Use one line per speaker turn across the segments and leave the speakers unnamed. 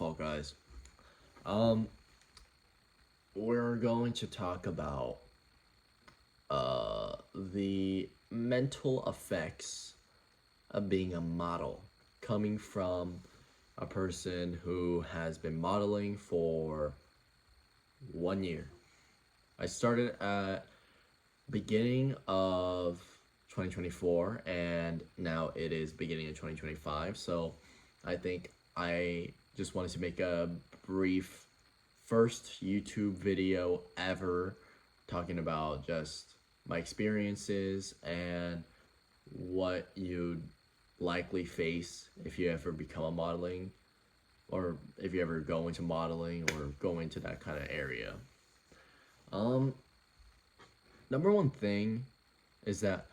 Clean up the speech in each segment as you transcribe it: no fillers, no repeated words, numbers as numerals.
Fall Guys. Um, we're going to talk about the mental effects of being a model, coming from a person who has been modeling for 1 year. I started at beginning of 2024, and now it is beginning of 2025. So I think I just wanted to make a brief first YouTube video ever talking about just my experiences and what you'd likely face if you ever become a modeling, or if you ever go into modeling or go into that kind of area. Um, Number one thing is that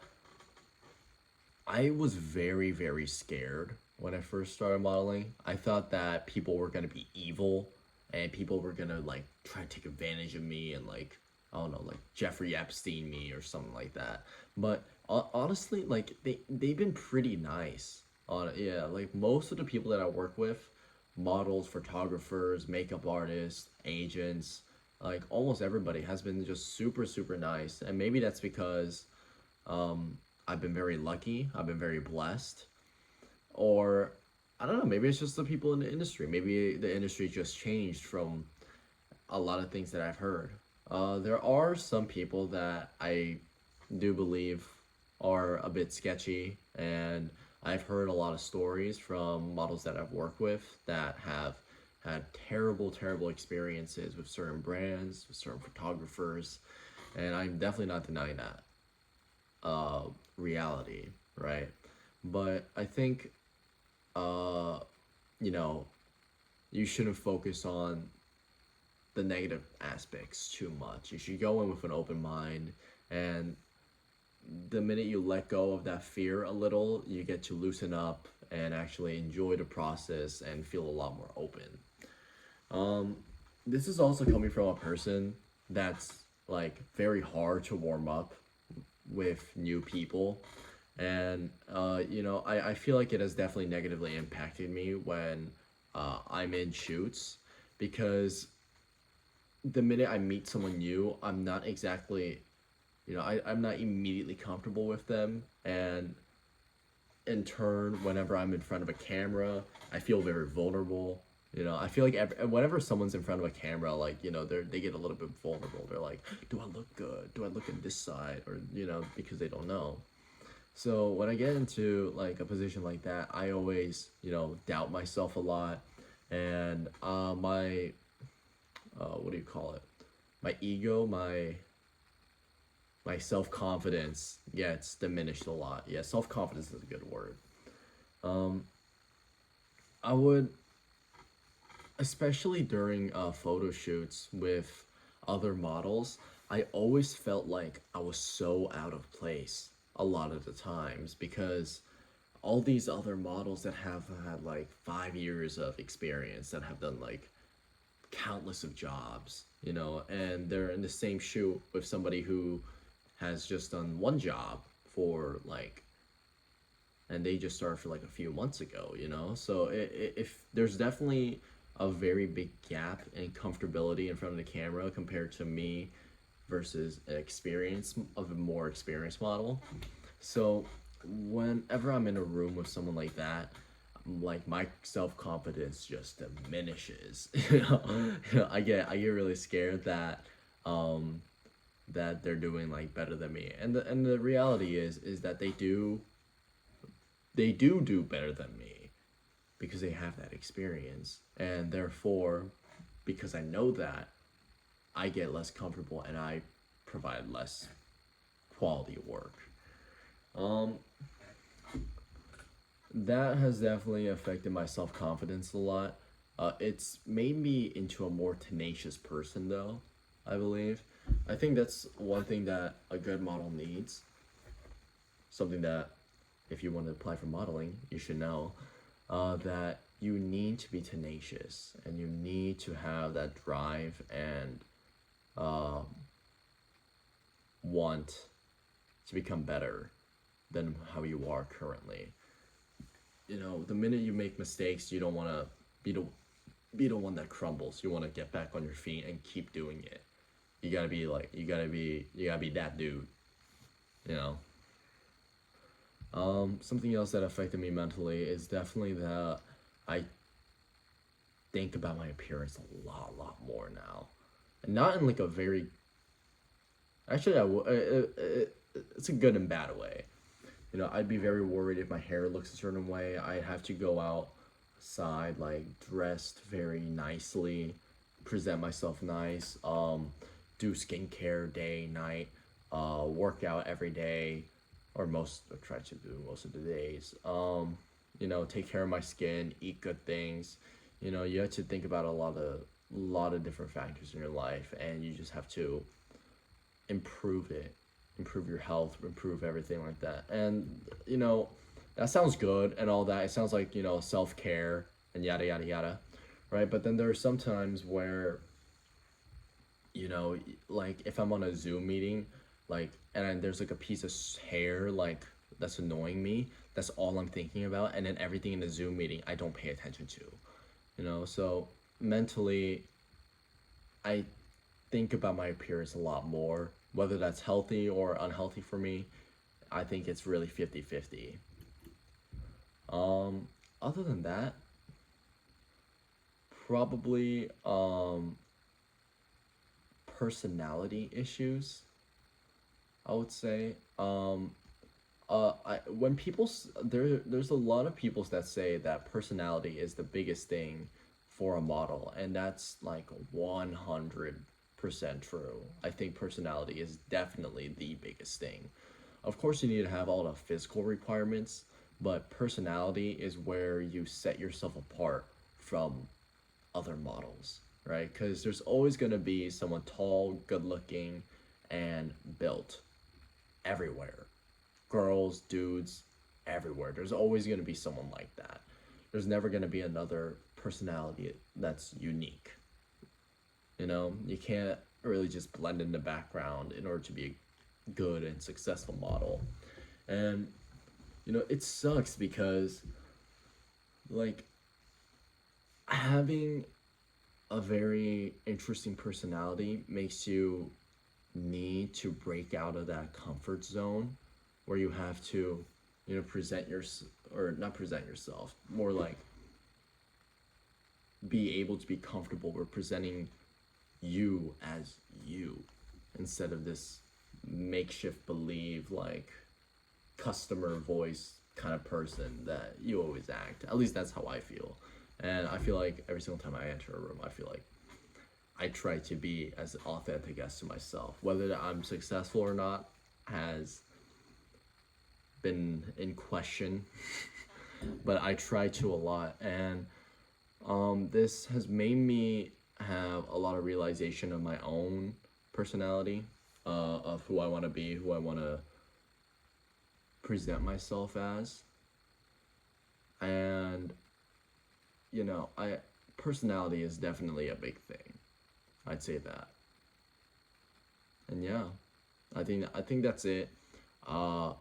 I was very, very scared when I first started modeling. I thought that people were gonna be evil and people were gonna like try to take advantage of me and like, I don't know, like Jeffrey Epstein me or something like that. But honestly, like they've been pretty nice. On yeah, like most of the people that I work with, models, photographers, makeup artists, agents, like almost everybody has been just super, super nice. And maybe that's because um I've been very lucky. I've been very blessed. Or I don't know, maybe it's just the people in the industry. Maybe the industry just changed from a lot of things that I've heard. There are some people that I do believe are a bit sketchy, and I've heard a lot of stories from models that I've worked with that have had terrible, terrible experiences with certain brands, with certain photographers, and I'm definitely not denying that uh, reality, right? But I think, uh, you know, you shouldn't focus on the negative aspects too much. You should go in with an open mind, and the minute you let go of that fear a little, you get to loosen up and actually enjoy the process and feel a lot more open. Um, this is also coming from a person that's like very hard to warm up with new people. And I feel like it has definitely negatively impacted me when I'm in shoots, because the minute I meet someone new, I'm not exactly, I'm not immediately comfortable with them. And in turn, whenever I'm in front of a camera, I feel very vulnerable. I feel like whenever someone's in front of a camera, like, they get a little bit vulnerable. They're like, do I look good? Do I look in this side? Or, because they don't know. So when I get into like a position like that, I always, doubt myself a lot. And my, what do you call it? My ego, my self confidence gets diminished a lot. Yeah, self confidence is a good word. Um, I would, especially during photo shoots with other models, I always felt like I was so out of place a lot of the times, because all these other models that have had like 5 years of experience, that have done like countless of jobs, and they're in the same shoot with somebody who has just done one job for like, and they just started for like a few months ago, so if there's definitely a very big gap in comfortability in front of the camera compared to me versus an experience of a more experienced model. So whenever I'm in a room with someone like that, like my self confidence just diminishes. I get really scared that that they're doing like better than me, and the reality is that they do better than me, because they have that experience, and therefore, because I know that, I get less comfortable and I provide less quality work. Um, that has definitely affected my self confidence a lot. It's made me into a more tenacious person, though, I believe. I think that's one thing that a good model needs. Something that, if you want to apply for modeling, you should know that you need to be tenacious and you need to have that drive and uh, want to become better than how you are currently. The minute you make mistakes, you don't want to be the be the one that crumbles. You want to get back on your feet and keep doing it. You gotta be like, you gotta be that dude, you know. Something else that affected me mentally is definitely that I think about my appearance a lot more now, and not in like a very, actually it's a good and bad way. You know, I'd be very worried if my hair looks a certain way. I'd have to go outside like dressed very nicely, present myself nice, do skincare day, night, work out every day, or try to do most of the days. You know, take care of my skin, eat good things. You know, you have to think about a lot of different factors in your life, and you just have to improve it, improve your health, improve everything like that. And you know, that sounds good and all that. It sounds like, you know, self-care and yada yada yada, right? But then there are some times where, you know, like if I'm on a Zoom meeting, like, and there's like a piece of hair like that's annoying me, that's all I'm thinking about, and then everything in the Zoom meeting I don't pay attention to, you know. So mentally, I think about my appearance a lot more, whether that's healthy or unhealthy for me. I think it's really 50-50. Other than that, probably personality issues, I would say. When there's a lot of people that say that personality is the biggest thing for a model, and that's like 100% true. I think personality is definitely the biggest thing. Of course, you need to have all the physical requirements, but personality is where you set yourself apart from other models, right? Because there's always going to be someone tall, good looking, and built everywhere. Girls, dudes, everywhere. There's always going to be someone like that. There's never going to be another personality that's unique. You know, you can't really just blend in the background in order to be a good and successful model. And, you know, it sucks because, like, having a very interesting personality makes you need to break out of that comfort zone where you have to, you know, or not present yourself, more like be able to be comfortable with presenting you as you instead of this makeshift believe like customer voice kind of person that you always act. At least that's how I feel. And I feel like every single time I enter a room, I feel like I try to be as authentic as to myself. Whether I'm successful or not has been in question, but I try to a lot. And this has made me have a lot of realization of my own personality, of who I want to be, who I want to present myself as. And you know, personality is definitely a big thing. I'd say that. And yeah, I think that's it. I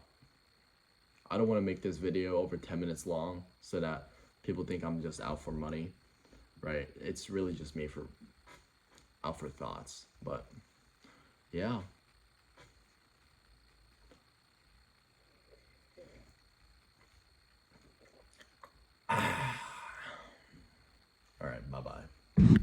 don't want to make this video over 10 minutes long so that people think I'm just out for money, right? It's really just me out for thoughts. But yeah. All right, bye-bye.